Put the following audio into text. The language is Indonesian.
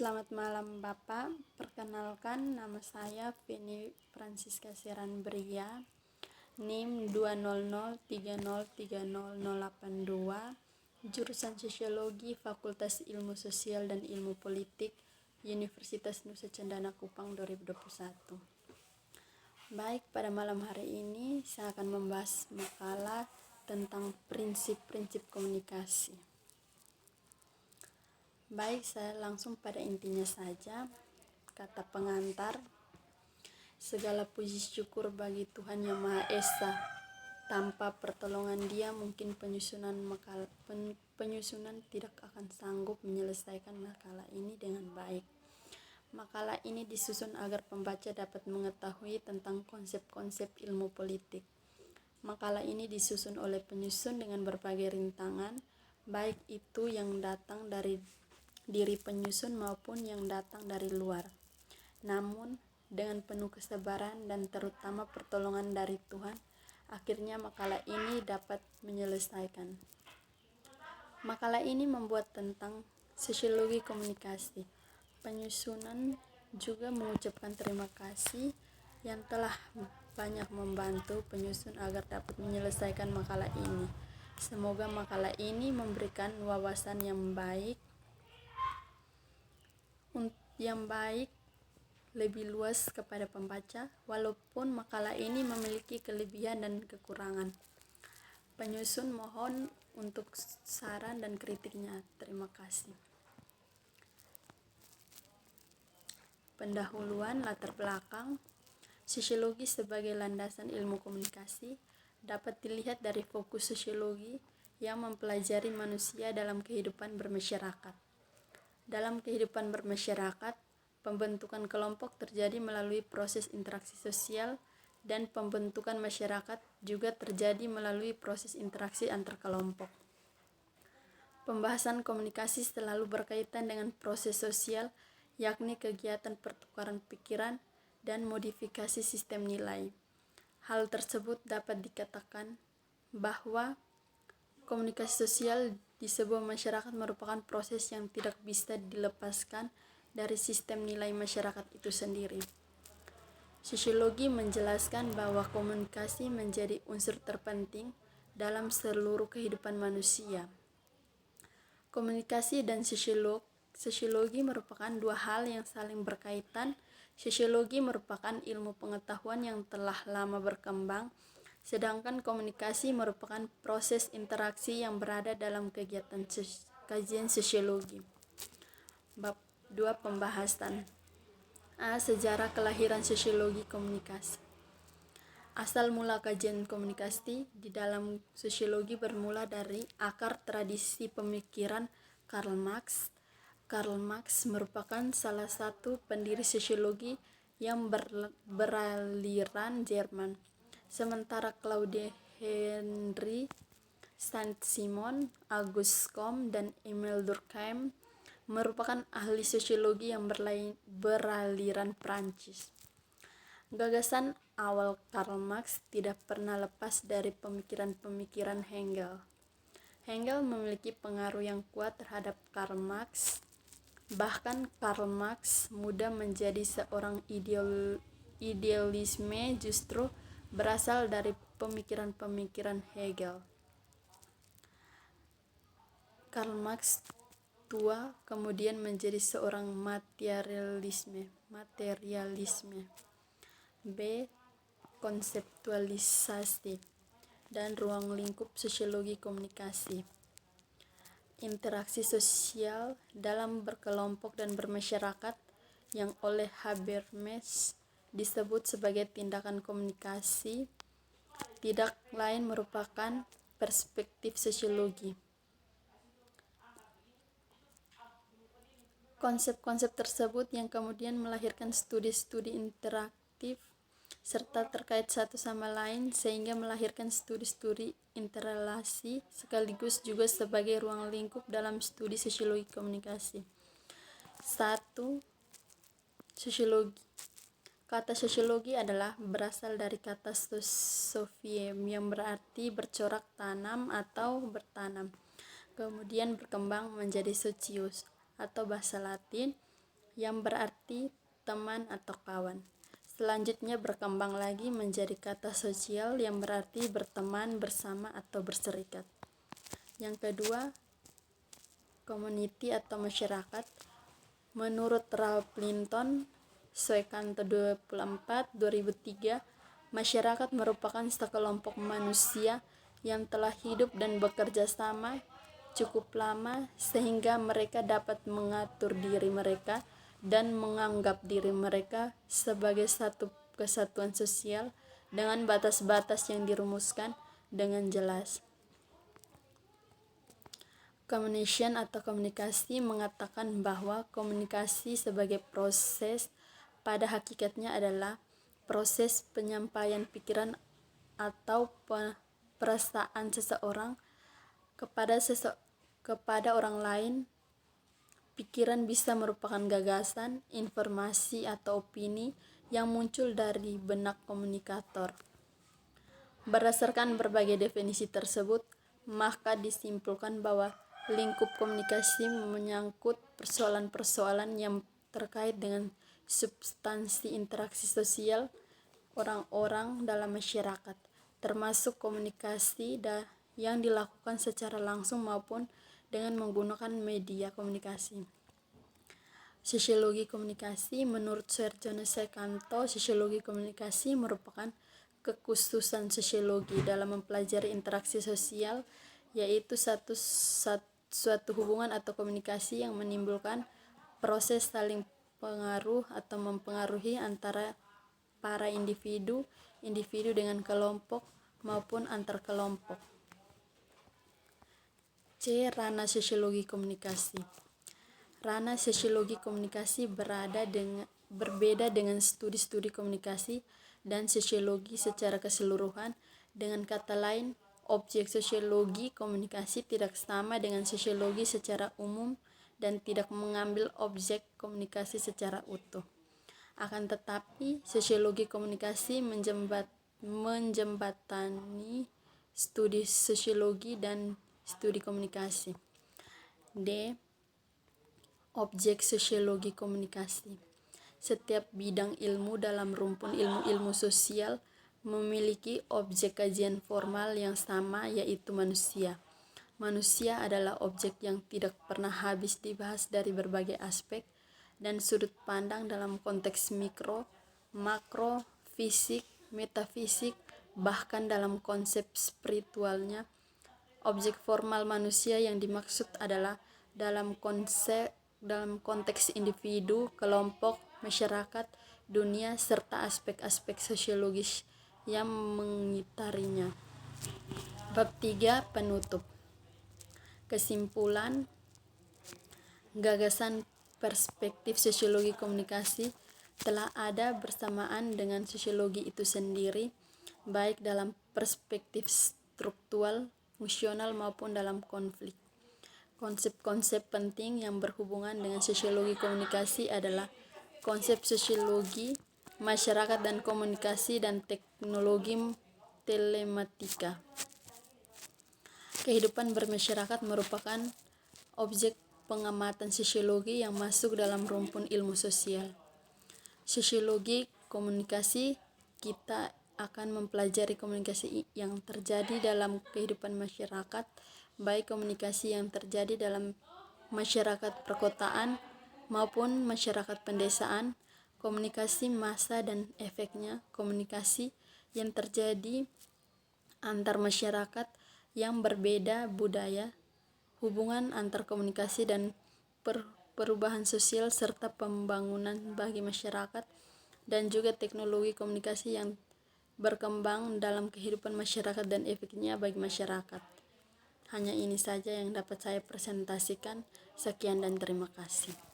Selamat malam Bapak, perkenalkan nama saya Veni Francisca Seran Bria, NIM 200303082, jurusan Sosiologi Fakultas Ilmu Sosial dan Ilmu Politik, Universitas Nusa Cendana Kupang 2021. Baik, pada malam hari ini saya akan membahas makalah tentang prinsip-prinsip komunikasi. Baik, saya langsung pada intinya saja. Kata pengantar, segala puji syukur bagi Tuhan Yang Maha Esa. Tanpa pertolongan Dia mungkin penyusunan tidak akan sanggup menyelesaikan makalah ini dengan baik. Makalah ini disusun agar pembaca dapat mengetahui tentang konsep-konsep ilmu politik. Makalah ini disusun oleh penyusun dengan berbagai rintangan, baik itu yang datang dari diri penyusun maupun yang datang dari luar. Namun, dengan penuh kesabaran dan terutama pertolongan dari Tuhan, akhirnya makalah ini dapat menyelesaikan. Makalah ini membuat tentang sosiologi komunikasi. Penyusunan juga mengucapkan terima kasih yang telah banyak membantu penyusun agar dapat menyelesaikan makalah ini. Semoga makalah ini memberikan wawasan yang baik lebih luas kepada pembaca, walaupun makalah ini memiliki kelebihan dan kekurangan. Penyusun mohon untuk saran dan kritiknya. Terima kasih. Pendahuluan latar belakang. Sosiologi sebagai landasan ilmu komunikasi dapat dilihat dari fokus sosiologi yang mempelajari manusia dalam kehidupan bermasyarakat. Dalam kehidupan bermasyarakat, pembentukan kelompok terjadi melalui proses interaksi sosial dan pembentukan masyarakat juga terjadi melalui proses interaksi antar kelompok. Pembahasan komunikasi selalu berkaitan dengan proses sosial, yakni kegiatan pertukaran pikiran dan modifikasi sistem nilai. Hal tersebut dapat dikatakan bahwa komunikasi sosial di sebuah masyarakat merupakan proses yang tidak bisa dilepaskan dari sistem nilai masyarakat itu sendiri. Sosiologi menjelaskan bahwa komunikasi menjadi unsur terpenting dalam seluruh kehidupan manusia. Komunikasi dan sosiologi merupakan dua hal yang saling berkaitan. Sosiologi merupakan ilmu pengetahuan yang telah lama berkembang, sedangkan komunikasi merupakan proses interaksi yang berada dalam kegiatan kajian sosiologi. Bab 2 pembahasan. Sejarah kelahiran sosiologi komunikasi. Asal mula kajian komunikasi di dalam sosiologi bermula dari akar tradisi pemikiran Karl Marx. Karl Marx merupakan salah satu pendiri sosiologi yang beraliran Jerman. Sementara Claude Henry, Saint-Simon, Auguste Comte, dan Emile Durkheim merupakan ahli sosiologi yang beraliran Prancis. Gagasan awal Karl Marx tidak pernah lepas dari pemikiran-pemikiran Hegel. Hegel memiliki pengaruh yang kuat terhadap Karl Marx. Bahkan Karl Marx mudah menjadi seorang idealisme justru berasal dari pemikiran-pemikiran Hegel. Karl Marx tua kemudian menjadi seorang materialisme. B. Konseptualisasi dan ruang lingkup sosiologi komunikasi. Interaksi sosial dalam berkelompok dan bermasyarakat yang oleh Habermas disebut sebagai tindakan komunikasi tidak lain merupakan perspektif sosiologi. Konsep-konsep tersebut yang kemudian melahirkan studi-studi interaktif serta terkait satu sama lain sehingga melahirkan studi-studi interrelasi sekaligus juga sebagai ruang lingkup dalam studi sosiologi komunikasi. 1. Sosiologi. Kata sosiologi adalah berasal dari kata sofiem yang berarti bercorak tanam atau bertanam. Kemudian berkembang menjadi socius atau bahasa Latin yang berarti teman atau kawan. Selanjutnya berkembang lagi menjadi kata sosial yang berarti berteman, bersama, atau berserikat. Yang kedua, community atau masyarakat. Menurut Ralph Linton, Suekanto 24, 2003, masyarakat merupakan sekelompok manusia yang telah hidup dan bekerja sama cukup lama sehingga mereka dapat mengatur diri mereka dan menganggap diri mereka sebagai satu kesatuan sosial dengan batas-batas yang dirumuskan dengan jelas. Communication atau komunikasi mengatakan bahwa komunikasi sebagai proses pada hakikatnya adalah proses penyampaian pikiran atau perasaan seseorang kepada orang lain. Pikiran bisa merupakan gagasan, informasi, atau opini yang muncul dari benak komunikator. Berdasarkan berbagai definisi tersebut, maka disimpulkan bahwa lingkup komunikasi menyangkut persoalan-persoalan yang terkait dengan substansi interaksi sosial orang-orang dalam masyarakat, termasuk komunikasi yang dilakukan secara langsung maupun dengan menggunakan media komunikasi. Sosiologi komunikasi. Menurut Suarjono Suekanto, sosiologi komunikasi merupakan kekhususan sosiologi dalam mempelajari interaksi sosial, yaitu suatu hubungan atau komunikasi yang menimbulkan proses saling pengaruh atau mempengaruhi antara para individu dengan kelompok maupun antar kelompok. C. Ranah sosiologi komunikasi. Ranah sosiologi komunikasi berbeda dengan studi-studi komunikasi dan sosiologi secara keseluruhan. Dengan kata lain, objek sosiologi komunikasi tidak sama dengan sosiologi secara umum dan tidak mengambil objek komunikasi secara utuh. Akan tetapi, sosiologi komunikasi menjembatani studi sosiologi dan studi komunikasi. D. Objek sosiologi komunikasi. Setiap bidang ilmu dalam rumpun ilmu-ilmu sosial memiliki objek kajian formal yang sama, yaitu manusia. Manusia adalah objek yang tidak pernah habis dibahas dari berbagai aspek dan sudut pandang dalam konteks mikro, makro, fisik, metafisik, bahkan dalam konsep spiritualnya. Objek formal manusia yang dimaksud adalah dalam konteks individu, kelompok, masyarakat, dunia, serta aspek-aspek sosiologis yang mengitarinya. Bab 3. Penutup. Kesimpulan, gagasan perspektif sosiologi komunikasi telah ada bersamaan dengan sosiologi itu sendiri, baik dalam perspektif struktural, fungsional maupun dalam konflik. Konsep-konsep penting yang berhubungan dengan sosiologi komunikasi adalah konsep sosiologi masyarakat dan komunikasi dan teknologi telematika. Kehidupan bermasyarakat merupakan objek pengamatan sosiologi yang masuk dalam rumpun ilmu sosial. Sosiologi komunikasi, kita akan mempelajari komunikasi yang terjadi dalam kehidupan masyarakat, baik komunikasi yang terjadi dalam masyarakat perkotaan maupun masyarakat pedesaan, komunikasi massa dan efeknya, komunikasi yang terjadi antar masyarakat yang berbeda budaya, hubungan antar komunikasi dan perubahan sosial serta pembangunan bagi masyarakat, dan juga teknologi komunikasi yang berkembang dalam kehidupan masyarakat dan efeknya bagi masyarakat. Hanya ini saja yang dapat saya presentasikan. Sekian dan terima kasih.